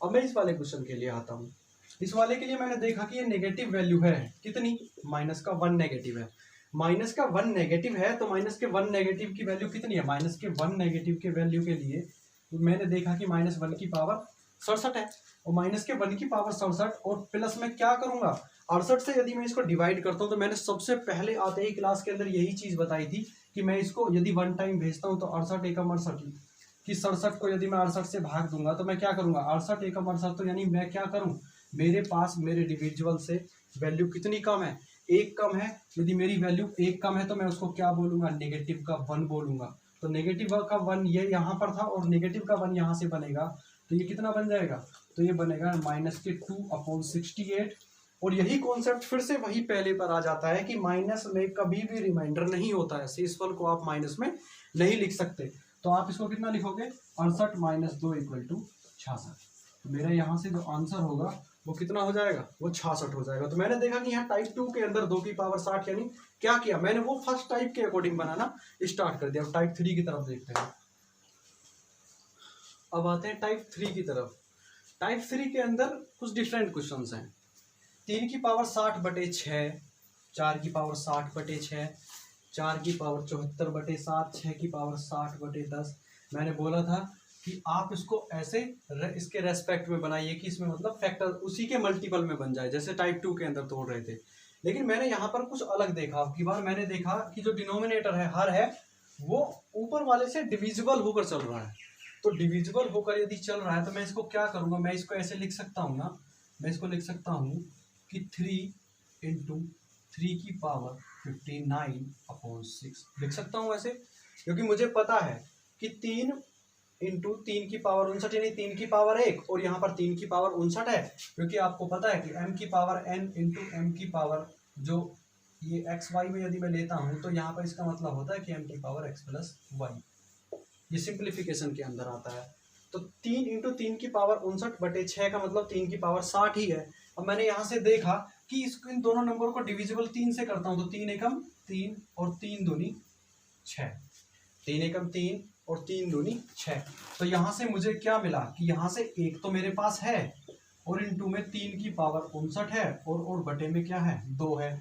अब मैं इस वाले क्वेश्चन के लिए आता हूँ। इस वाले के लिए मैंने देखा कि ये नेगेटिव वैल्यू है, कितनी, -1 नेगेटिव है। -1 नेगेटिव है, तो -1 नेगेटिव की वैल्यू कितनी है, -1 नेगेटिव के वैल्यू के लिए मैंने देखा कि -1 की पावर 67 है, और -1 की पावर 67 और प्लस में क्या करूंगा, 68 से यदि मैं इसको डिवाइड करता हूँ, तो मैंने सबसे पहले आते ही क्लास के अंदर यही चीज बताई थी कि मैं इसको यदि 1 टाइम भेजता हूँ तो 68 एकम 68 की 67 को यदि मैं 68 से भाग दूंगा तो मैं क्या करूंगा, 68 एकम 68, तो यानी मैं क्या करूं, मेरे पास मेरे डिविजुअल से वैल्यू कितनी कम है, 1 कम है। यदि मेरी वैल्यू 1 कम है तो मैं उसको क्या बोलूंगा, नेगेटिव का 1 बोलूंगा। तो नेगेटिव का 1 ये यहाँ पर था और नेगेटिव का 1 यहाँ से बनेगा, तो ये कितना बन जाएगा, तो ये बनेगा -2/68। और यही कॉन्सेप्ट फिर से वही पहले पर आ जाता है कि माइनस में कभी भी रिमाइंडर नहीं होता है, शेषफल को आप माइनस में नहीं लिख सकते। तो आप इसको कितना लिखोगे, 68 - 2 = 66। तो मेरा यहाँ से जो आंसर होगा वो कितना हो जाएगा, वो 66 हो जाएगा। तो मैंने देखा कि यहाँ टाइप 2 के अंदर 2 की पावर 60, यानी क्या किया मैंने, वो फर्स्ट टाइप के अकॉर्डिंग बनाना स्टार्ट कर दिया। अब टाइप 3 की तरफ देखते हैं। अब आते हैं टाइप 3 की तरफ। टाइप 3 के अंदर कुछ डिफरेंट क्वेश्चंस हैं। 3 की पावर 60/6, 4 की पावर 60/6, 4 की पावर 74/7, 6 की पावर 60/10। मैंने बोला था कि आप इसको ऐसे इसके रेस्पेक्ट में बनाइए कि इसमें मतलब फैक्टर उसी के मल्टीपल में बन जाए, जैसे टाइप 2 के अंदर तोड़ रहे थे। लेकिन मैंने यहाँ पर कुछ अलग देखा। अब की बार मैंने देखा कि जो डिनोमिनेटर है हर है वो ऊपर वाले से डिविजिबल होकर चल रहा है। तो डिविजिबल होकर यदि चल रहा है तो मैं इसको क्या करूँगा, मैं इसको ऐसे लिख सकता हूँ ना, मैं इसको लिख सकता हूँ कि 3 × 3 की पावर 59/6 लिख सकता हूँ ऐसे, क्योंकि मुझे पता है कि 3 × 3 की पावर 59, यानी 3 की पावर 1, और यहाँ पर 3 की पावर 59 है, क्योंकि आपको पता है कि m की पावर n × m की पावर, जो ये x y में यदि मैं लेता हूँ तो यहाँ पर इसका मतलब होता है कि m की पावर x + y, ये सिंप्लीफिकेशन के अंदर आता है। तो 3 × 3 की पावर 59/6 का मतलब 3 की पावर 60 ही है। अब मैंने यहाँ से देखा कि इसको इन दोनों नंबर को डिविजिबल 3 से करता हूँ, तो 3 एकम 3 और 3 दूनी 6, 3 एकम 3 और 3 दूनी 6। तो यहाँ से मुझे क्या मिला कि यहाँ से 1 तो मेरे पास है और इनटू में 3 की पावर 59 है और बटे में क्या है, 2 है।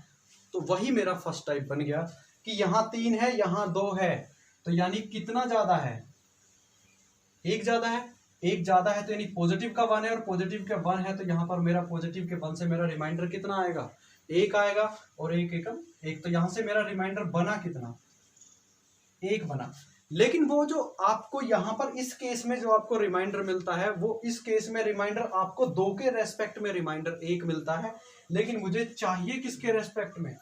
तो वही मेरा फर्स्ट टाइप बन गया कि यहाँ 3 है यहाँ 2 है, तो यानी कितना ज्यादा है, 1 ज्यादा है, 1 ज्यादा है, तो यानी पॉजिटिव का 1 है और पॉजिटिव का 1 है, तो यहाँ पर मेरा पॉजिटिव के 1 से मेरा रिमाइंडर कितना आएगा, 1 आएगा, और 1 एकम 1। तो यहाँ से मेरा रिमाइंडर बना कितना, 1 बना। लेकिन वो जो आपको यहाँ पर इस केस में जो आपको रिमाइंडर मिलता है, वो इस केस में रिमाइंडर आपको 2 के रेस्पेक्ट में रिमाइंडर 1 मिलता है, लेकिन मुझे चाहिए किसके रेस्पेक्ट में,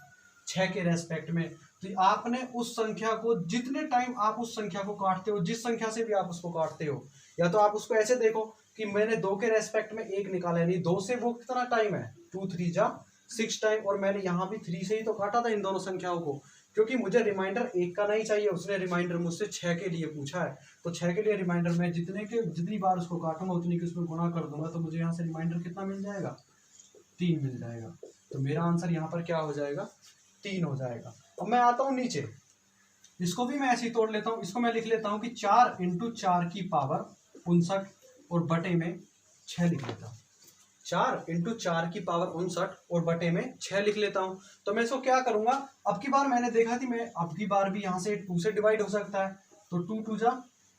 6 के रेस्पेक्ट में। तो आपने उस संख्या को, जितने टाइम आप उस संख्या को काटते हो, जिस संख्या से भी आप उसको काटते हो, या तो आप उसको ऐसे देखो कि मैंने 2 के रेस्पेक्ट में 1 निकाला, यानी 2 से वो कितना टाइम है, 2 3 जा 6 टाइम, और मैंने यहाँ भी 3 से ही तो काटा था इन दोनों संख्याओं को, क्योंकि मुझे रिमाइंडर 1 का नहीं चाहिए, उसने रिमाइंडर मुझसे 6 के लिए पूछा है। तो 6 के लिए रिमाइंडर मैं जितनी बार उसको काटूंगा उतनी की उसमें गुणा कर दूंगा, तो मुझे यहाँ से रिमाइंडर कितना मिल जाएगा, 3 मिल जाएगा। तो मेरा आंसर यहाँ पर क्या हो जाएगा, 3 हो जाएगा। अब मैं आता हूँ नीचे, इसको भी मैं ऐसे ही तोड़ लेता हूँ। इसको मैं लिख लेता हूँ कि 4 × 4 की पावर 59 और बटे में 6 लिख लेता हूँ। 4 × 4 की पावर 59 और बटे में 6 लिख लेता हूँ। तो मैं इसको क्या करूंगा, अब की बार मैंने देखा थी, मैं अब की बार भी यहाँ से 2 से डिवाइड हो सकता है, तो 2 2 जा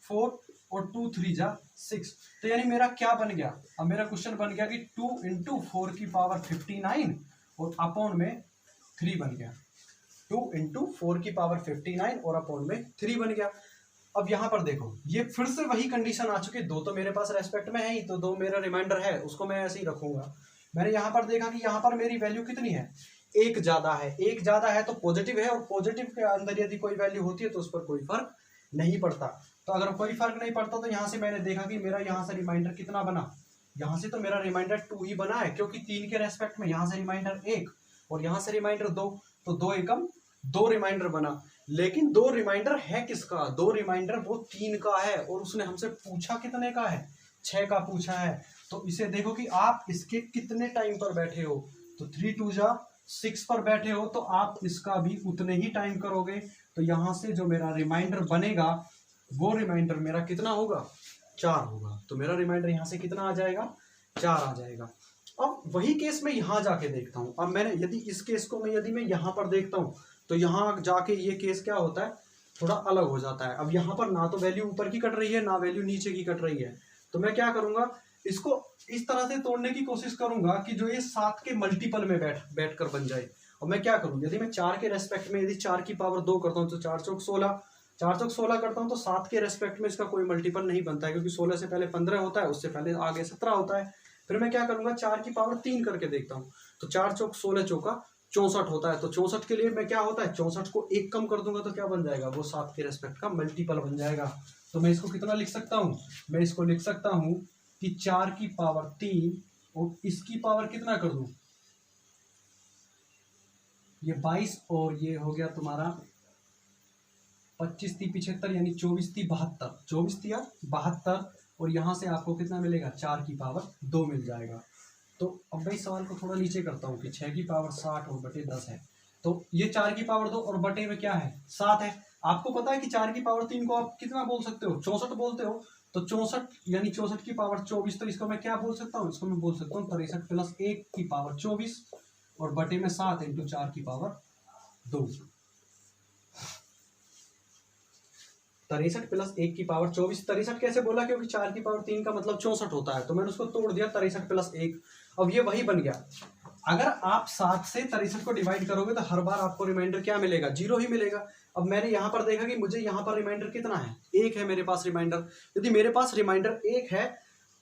4 और 2 3 जा 6। तो यानी मेरा क्या बन गया, अब मेरा क्वेश्चन बन गया कि 2 × 4 की पावर 59 और अपॉन में 3 बन गया। 2 × 4 की पावर 59 और अपॉन में 3 बन गया। अब यहाँ पर देखो, ये फिर से वही कंडीशन आ चुकी है, 2 तो मेरे पास रेस्पेक्ट में है ही, तो 2 मेरा रिमाइंडर है, उसको मैं ऐसे ही रखूंगा। मैंने यहाँ पर देखा कि यहाँ पर मेरी वैल्यू कितनी है, 1 ज्यादा है। 1 ज्यादा है तो पॉजिटिव है, और पॉजिटिव के अंदर यदि कोई वैल्यू होती है तो उस पर कोई फर्क नहीं पड़ता। तो अगर कोई फर्क नहीं पड़ता तो यहाँ से मैंने देखा कि मेरा यहाँ से रिमाइंडर कितना बना, यहाँ से तो मेरा रिमाइंडर 2 ही बना है, क्योंकि 3 के रेस्पेक्ट में यहाँ से रिमाइंडर 1 और यहाँ से रिमाइंडर 2, तो 2 एकम 2 रिमाइंडर बना। लेकिन 2 रिमाइंडर है किसका, 2 रिमाइंडर वो 3 का है, और उसने हमसे पूछा कितने का है, 6 का पूछा है। तो इसे देखो कि आप इसके कितने टाइम पर बैठे हो, तो 3 2 जा 6 पर बैठे हो, तो आप इसका भी उतने ही टाइम करोगे। तो यहाँ से जो मेरा रिमाइंडर बनेगा, वो रिमाइंडर मेरा कितना होगा, 4 होगा। तो मेरा रिमाइंडर यहाँ से कितना आ जाएगा, 4 आ जाएगा। अब वही केस मैं यहाँ जाके देखता हूँ। अब मैंने यदि इस केस को यदि मैं यहाँ पर देखता हूँ, तो यहाँ जाके ये केस क्या होता है, थोड़ा अलग हो जाता है। अब यहाँ पर ना तो वैल्यू ऊपर की कट रही है, ना वैल्यू नीचे की कट रही है। तो मैं क्या करूंगा, इसको इस तरह से तोड़ने की कोशिश करूंगा कि जो ये 7 के मल्टीपल में बैठ कर बन जाए। और मैं क्या करूँ, यदि मैं 4 के रेस्पेक्ट में यदि 4 की पावर 2 करता हूँ, तो 4 चौक 16, 4 चौक 16 करता हूँ, तो 7 के रेस्पेक्ट में इसका कोई मल्टीपल नहीं बनता है, क्योंकि 16 से पहले 15 होता है, उससे पहले आगे 17 होता है। फिर मैं क्या करूंगा, 4 की पावर 3 करके देखता हूँ, तो 4 चौक 16 चौका 64 होता है। तो 64 के लिए मैं क्या होता है, 64 को 1 कम कर दूंगा तो क्या बन जाएगा, वो 7 के रेस्पेक्ट का मल्टीपल बन जाएगा। तो मैं इसको कितना लिख सकता हूँ, मैं इसको लिख सकता हूँ कि 4 की पावर 3 और इसकी पावर कितना कर दूं, ये 22 और ये हो गया तुम्हारा 25 × 75 यानी 24 × 72, 24 × 72, और यहाँ से आपको कितना मिलेगा, 4 की पावर 2 मिल जाएगा। तो अब मैं इस सवाल को थोड़ा नीचे करता हूँ कि 6 की पावर 60 और बटे 10 है, तो ये 4 की पावर 2 और बटे में क्या है, 7 है। आपको पता है कि 4 की पावर 3 को आप कितना बोल सकते हो, 64 बोलते हो, तो 64 यानी 64 की पावर 24, तो इसको मैं क्या बोल सकता हूँ, इसको मैं बोल सकता हूँ 63 + 1 की पावर 24 और बटे में 7 × 4 की पावर 2। 63 + 1 की पावर 24, 63 कैसे बोला, क्योंकि 4 की पावर 3 का मतलब 64 होता है, तो मैंने उसको तोड़ दिया 63 + 1। अब ये वही बन गया। अगर आप 7 से 63 को डिवाइड करोगे तो हर बार आपको रिमाइंडर क्या मिलेगा, 0 ही मिलेगा। अब मैंने यहाँ पर देखा कि मुझे यहाँ पर रिमाइंडर कितना है, 1 है मेरे पास रिमाइंडर। यदि मेरे पास रिमाइंडर 1 है,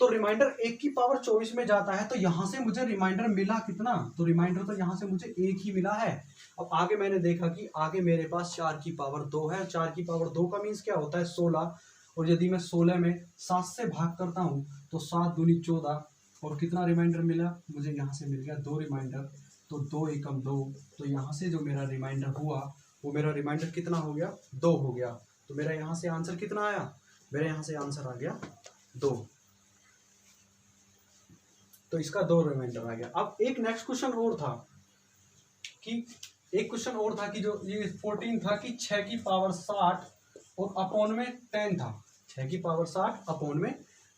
तो रिमाइंडर 1 की पावर 24 में जाता है, तो यहाँ से मुझे रिमाइंडर मिला कितना, तो रिमाइंडर तो यहाँ से मुझे 1 ही मिला है। अब आगे मैंने देखा कि आगे मेरे पास 4 की पावर 2 है, 4 की पावर 2 का मीन्स क्या होता है, 16, और यदि मैं 16 में 7 से भाग करता हूँ तो 7 दूनी 14, और कितना रिमाइंडर मिला मुझे, यहाँ से मिल गया 2 रिमाइंडर, तो 2 एकम 2, तो यहाँ से जो मेरा रिमाइंडर हुआ वो मेरा रिमाइंडर कितना हो गया, 2 हो गया। तो मेरा यहाँ से आंसर कितना आया, मेरे यहाँ से आंसर आ गया 2, तो इसका 2 रिमाइंडर आ गया। अब एक नेक्स्ट क्वेश्चन और था कि जो ये 14 था कि 6 की पावर 60 और अपॉन में 10 था, 6 की पावर 60 अपॉन में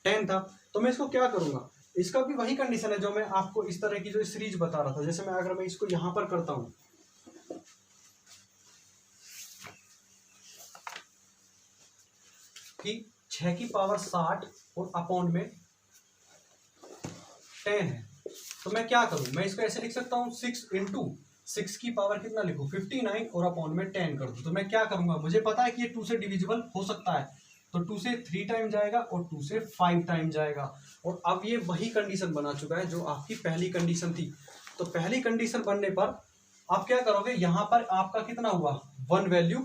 10 था। तो मैं इसको क्या करूंगा, इसका भी वही कंडीशन है जो मैं आपको इस तरह की जो सीरीज बता रहा था। जैसे अगर मैं इसको यहां पर करता हूं कि 6 की पावर 60 और अपॉन में 10 है, तो मैं क्या करूं, मैं इसको ऐसे लिख सकता हूं 6 × 6 की पावर कितना लिखूं 59 और अपॉन में 10 कर दूं। तो मैं क्या करूंगा, मुझे पता है कि ये 2 से डिविजिबल हो सकता है, तो 2 से 3 टाइम जाएगा और 2 से 5 टाइम जाएगा। और अब ये वही कंडीशन बना चुका है जो आपकी पहली कंडीशन थी। तो पहली कंडीशन बनने पर आप क्या करोगे, यहाँ पर आपका कितना हुआ 1 वैल्यू,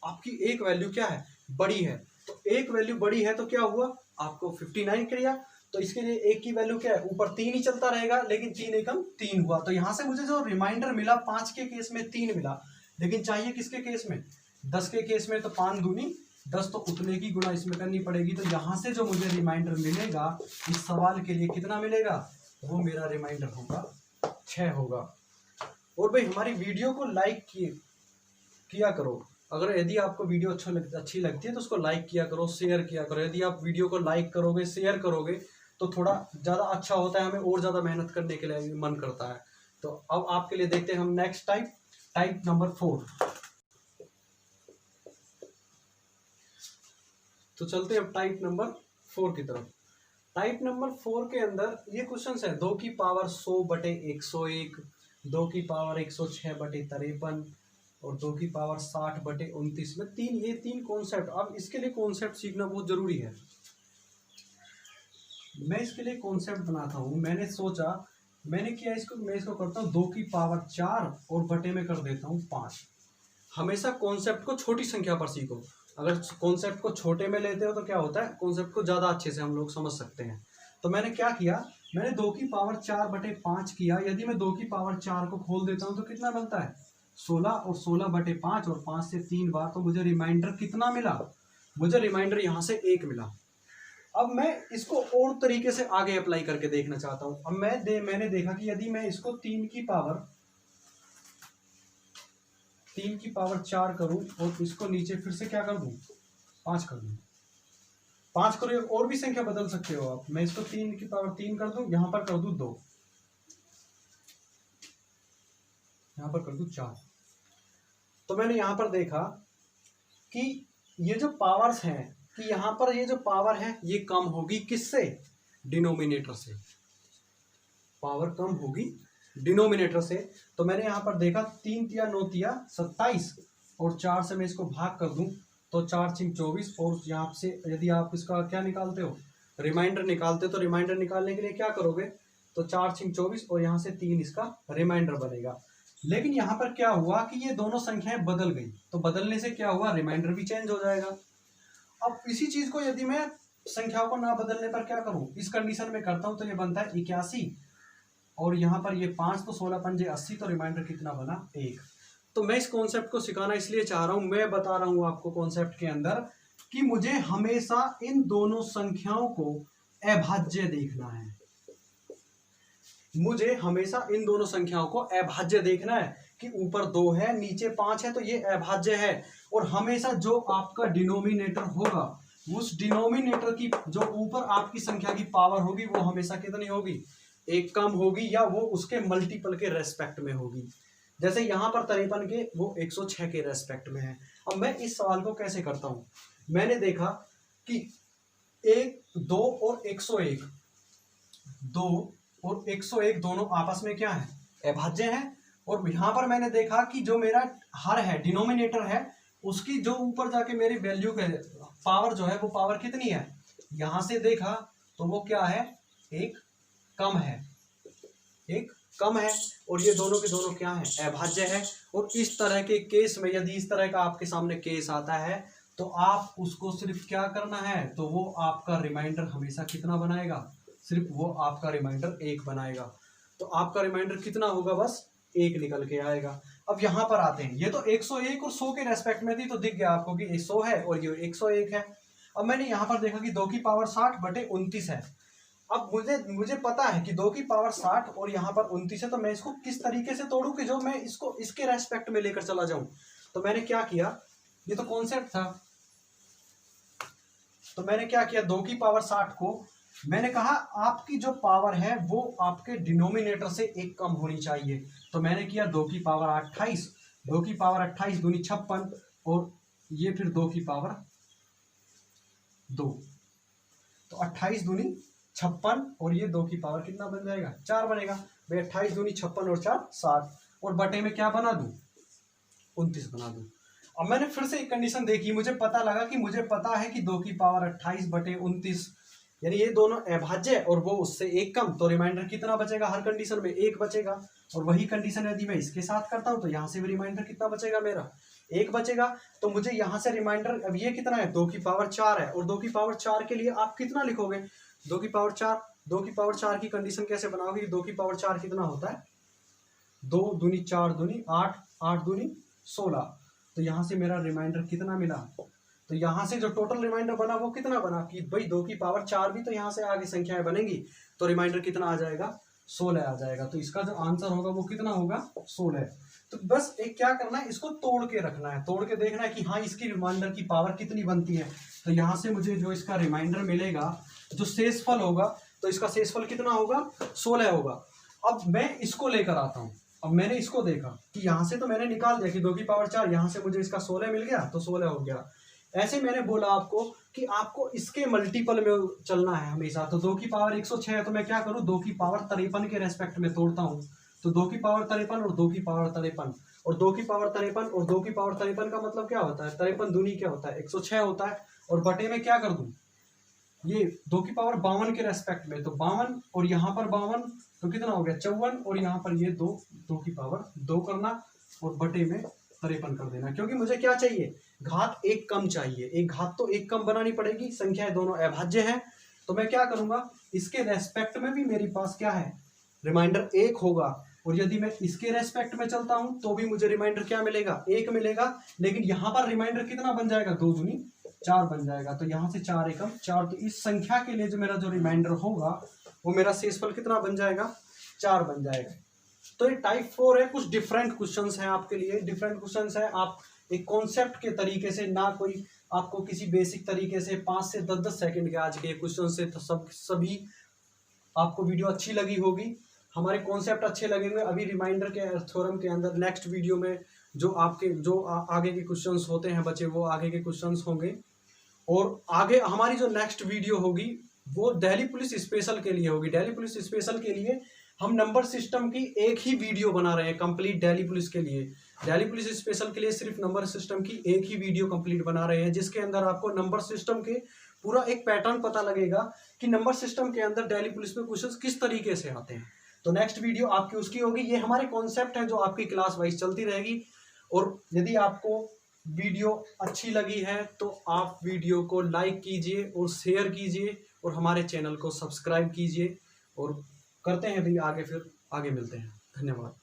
आपकी एक वैल्यू क्या है बड़ी है, तो एक वैल्यू बड़ी है तो क्या हुआ आपको 59 किया। तो इसके लिए एक की वैल्यू क्या है, ऊपर 3 ही चलता रहेगा, लेकिन 3 एकम 3 हुआ। तो यहां से मुझे जो रिमाइंडर मिला 5 के केस में 3 मिला, लेकिन चाहिए किसके केस में 10 के केस में, तो 5 दूनी 10, तो उतने की गुणा इसमें करनी पड़ेगी। तो यहाँ से जो मुझे रिमाइंडर मिलेगा इस सवाल के लिए कितना मिलेगा, वो मेरा रिमाइंडर होगा 6 होगा। और भाई हमारी वीडियो को लाइक किया करो, अगर यदि आपको वीडियो अच्छी लगती है तो उसको लाइक किया करो, शेयर किया करो। यदि आप वीडियो को लाइक करोगे, शेयर करोगे तो थोड़ा ज़्यादा अच्छा होता है, हमें और ज़्यादा मेहनत करने के लिए मन करता है। तो अब आपके लिए देखते हैं हम नेक्स्ट टाइप नंबर 4। तो चलते हैं अब टाइप नंबर 4 की तरफ। टाइप नंबर 4 के अंदर ये क्वेश्चन है 2 की पावर 100/101, 2 की पावर 106/53 और 2 की पावर 60/29 में ये तीन कॉन्सेप्ट। अब इसके लिए कॉन्सेप्ट सीखना बहुत जरूरी है। मैं इसके लिए कॉन्सेप्ट बनाता हूँ, मैंने सोचा, मैंने किया इसको, मैं इसको करता हूँ 2 की पावर 4 और बटे में कर देता हूँ 5। हमेशा कॉन्सेप्ट को छोटी संख्या पर सीखो। अगर कॉन्सेप्ट को छोटे में लेते हो तो क्या होता है, कॉन्सेप्ट को ज़्यादा अच्छे से हम लोग समझ सकते हैं। तो मैंने क्या किया, मैंने 2 की पावर 4/5 किया। यदि मैं 2 की पावर 4 को खोल देता हूँ तो कितना बनता है 16, और 16/5 और 5 से 3 बार, तो मुझे रिमाइंडर कितना मिला, मुझे रिमाइंडर यहाँ से 1 मिला। अब मैं इसको और तरीके से आगे अप्लाई करके देखना चाहता हूँ। अब मैंने देखा कि यदि मैं इसको 3 की पावर 4 करूं और इसको नीचे फिर से क्या कर दूं 5 कर दूं, 5 करो, और भी संख्या बदल सकते हो आप। मैं इसको 3 की पावर 3 कर दूं, यहां पर कर दूं 2, यहां पर कर दूं 4। तो मैंने यहां पर देखा कि ये जो पावर्स हैं, कि यहां पर ये जो पावर है ये कम होगी किससे, डिनोमिनेटर से। पावर कम होगी डिनोमिनेटर से। तो मैंने यहां पर देखा 3 तिया 9 तिया 27 और 4 से मैं इसको भाग कर दूं तो 4 × 24, और यहाँ से यदि आप इसका क्या निकालते हो रिमाइंडर निकालते हो, तो रिमाइंडर निकालने के लिए क्या करोगे, तो 4 × 24 और यहाँ से 3 इसका रिमाइंडर बनेगा। लेकिन यहाँ पर क्या हुआ कि ये दोनों संख्याएं बदल गई, तो बदलने से क्या हुआ, रिमाइंडर भी चेंज हो जाएगा। अब इसी चीज को यदि मैं संख्याओं को ना बदलने पर क्या करूं, इस कंडीशन में करता हूं तो ये बनता है 81, और यहाँ पर ये 5, तो 16 पंजे 80, तो रिमाइंडर कितना बना 1। तो मैं इस कॉन्सेप्ट को सिखाना इसलिए चाह रहा हूं, मैं बता रहा हूं आपको कॉन्सेप्ट के अंदर कि मुझे हमेशा इन दोनों संख्याओं को अभाज्य देखना है। मुझे हमेशा इन दोनों संख्याओं को अभाज्य देखना है कि ऊपर 2 है नीचे 5 है, तो ये अभाज्य है। और हमेशा जो आपका डिनोमिनेटर होगा, उस डिनोमिनेटर की जो ऊपर आपकी संख्या की पावर होगी वो हमेशा कितनी होगी, 1 कम होगी, या वो उसके मल्टीपल के रेस्पेक्ट में होगी। जैसे यहां पर 53 के वो 106 के रेस्पेक्ट में है। अब मैं इस सवाल को कैसे करता हूं, मैंने देखा कि 2 और 101, 2 और 101 दोनों आपस में क्या है, अभाज्य है। और यहां पर मैंने देखा कि जो मेरा हर है, डिनोमिनेटर है, उसकी जो ऊपर जाके मेरी वैल्यू के पावर जो है वो पावर कितनी है, यहां से देखा तो वो क्या है, 1 कम है, 1 कम है। और ये दोनों के दोनों क्या है, अभाज्य है। और इस तरह के केस में यदि इस तरह का आपके सामने केस आता है तो आप उसको सिर्फ क्या करना है, तो वो आपका रिमाइंडर हमेशा कितना बनाएगा, सिर्फ वो आपका रिमाइंडर 1 बनाएगा। तो आपका रिमाइंडर कितना होगा, बस 1 निकल के आएगा। अब यहां पर आते हैं, ये तो 101 और 100 के रेस्पेक्ट में थी, तो दिख गया आपको कि 100 है और ये 101 है। अब मैंने यहां पर देखा कि 2 की पावर 60/29 है। अब मुझे पता है कि 2 की पावर 60 और यहाँ पर 29 है, तो मैं इसको किस तरीके से तोड़ूं कि जो मैं इसको इसके रेस्पेक्ट में लेकर चला जाऊं। तो मैंने क्या किया, ये तो कॉन्सेप्ट था, तो मैंने क्या किया, 2 की पावर 60 को मैंने कहा आपकी जो पावर है वो आपके डिनोमिनेटर से 1 कम होनी चाहिए। तो मैंने किया 2 की पावर 28, 2 की पावर 28 दूनी 56, और ये फिर 2 की पावर 2, तो 28 दूनी 56, और ये 2 की पावर कितना बन जाएगा, 4 बनेगा भाई। 28 दूनी 56 और 4 60, और बटे में क्या बना दूं, 29 बना दूं। अब मैंने फिर से एक कंडीशन देखी, मुझे पता लगा कि मुझे पता है कि 2 की पावर 28 बटे 29, यानी ये दोनों अभाज्य और वो उससे एक कम, तो रिमाइंडर कितना बचेगा, हर कंडीशन में 1 बचेगा। और वही कंडीशन यदि मैं इसके साथ करता हूं तो यहाँ से भी रिमाइंडर कितना बचेगा, मेरा 1 बचेगा। तो मुझे यहाँ से रिमाइंडर, अब ये कितना है, 2 की पावर 4 है, और 2 की पावर 4 के लिए आप कितना लिखोगे, 2 की पावर 4, 2 की पावर 4 की कंडीशन कैसे बनाओगे, 2 की पावर 4 कितना होता है, 2 दूनी 4 दूनी 8, 8 दूनी 16। तो यहाँ से मेरा रिमाइंडर कितना मिला, तो यहाँ से जो टोटल रिमाइंडर बना वो कितना बना कि भाई 2 की पावर 4 भी तो यहाँ से आगे संख्याएं बनेंगी, तो रिमाइंडर कितना आ जाएगा, 16 आ जाएगा। तो इसका जो आंसर होगा वो कितना होगा, 16। तो बस एक क्या करना है, इसको तोड़ के रखना है, तोड़ के देखना है कि हाँ इसकी रिमाइंडर की पावर कितनी बनती है। तो यहाँ से मुझे जो इसका रिमाइंडर मिलेगा, जो शेषफल होगा, तो इसका शेषफल कितना होगा, 16 होगा। अब मैं इसको लेकर आता हूँ, अब मैंने इसको देखा कि यहाँ से तो मैंने निकाल दिया कि 2 की पावर 4, यहाँ से मुझे इसका 16 मिल गया, तो 16 हो गया। ऐसे मैंने बोला आपको कि आपको इसके मल्टीपल में चलना है हमेशा। तो 2 की पावर 106 है, तो मैं क्या करूँ, 2 की पावर 53 के रेस्पेक्ट में तोड़ता हूँ। तो 2 की पावर 53 और 2 की पावर 53 और 2 की पावर 53 और 2 की पावर 53 का मतलब क्या होता है, 53 दूनी क्या होता है, 106 होता है। और बटे में क्या कर दूं, ये 2 की पावर 52 के रेस्पेक्ट में, तो 52 और यहाँ पर 52, तो कितना हो गया 54, और यहाँ पर ये 2 की पावर 2 करना और बटे में 53 कर देना। क्योंकि मुझे क्या चाहिए, घात एक कम चाहिए, एक घात तो एक कम बनानी पड़ेगी, संख्याएं दोनों अभाज्य हैं। तो मैं क्या करूंगा, इसके रेस्पेक्ट में भी मेरे पास क्या है, रिमाइंडर 1 होगा, और यदि मैं इसके रेस्पेक्ट में चलता हूं तो भी मुझे रिमाइंडर क्या मिलेगा, 1 मिलेगा। लेकिन यहाँ पर रिमाइंडर कितना बन जाएगा, 2 दूनी 4 बन जाएगा। तो यहाँ से 4 एकम 4, तो इस संख्या के लिए जो मेरा जो रिमाइंडर होगा वो मेरा शेषफल कितना बन जाएगा, 4 बन जाएगा। तो ये टाइप 4 है, कुछ डिफरेंट क्वेश्चंस हैं आपके लिए, डिफरेंट क्वेश्चंस हैं। आप एक कॉन्सेप्ट के तरीके से, ना कोई आपको किसी बेसिक तरीके से 5 से 10 सेकंड के आज के क्वेश्चन से सभी आपको वीडियो अच्छी लगी होगी, हमारे कॉन्सेप्ट अच्छे लगेंगे। अभी रिमाइंडर के थ्योरम के अंदर नेक्स्ट वीडियो में जो आपके जो आगे के क्वेश्चंस होते हैं बच्चे, वो आगे के क्वेश्चंस होंगे। और आगे हमारी जो नेक्स्ट वीडियो होगी वो दिल्ली पुलिस स्पेशल के लिए होगी। दिल्ली पुलिस स्पेशल के लिए हम नंबर सिस्टम की एक ही वीडियो बना रहे हैं कंप्लीट दिल्ली पुलिस के लिए। दिल्ली पुलिस स्पेशल के लिए सिर्फ नंबर सिस्टम की एक ही वीडियो कंप्लीट बना रहे हैं, जिसके अंदर आपको नंबर सिस्टम के पूरा एक पैटर्न पता लगेगा कि नंबर सिस्टम के अंदर दिल्ली पुलिस में क्वेश्चंस किस तरीके से आते हैं। तो नेक्स्ट वीडियो आपकी उसकी होगी। ये हमारे कॉन्सेप्ट है जो आपकी क्लास वाइज चलती रहेगी। और यदि आपको वीडियो अच्छी लगी है तो आप वीडियो को लाइक कीजिए और शेयर कीजिए और हमारे चैनल को सब्सक्राइब कीजिए। और करते हैं भी आगे, फिर आगे मिलते हैं। धन्यवाद।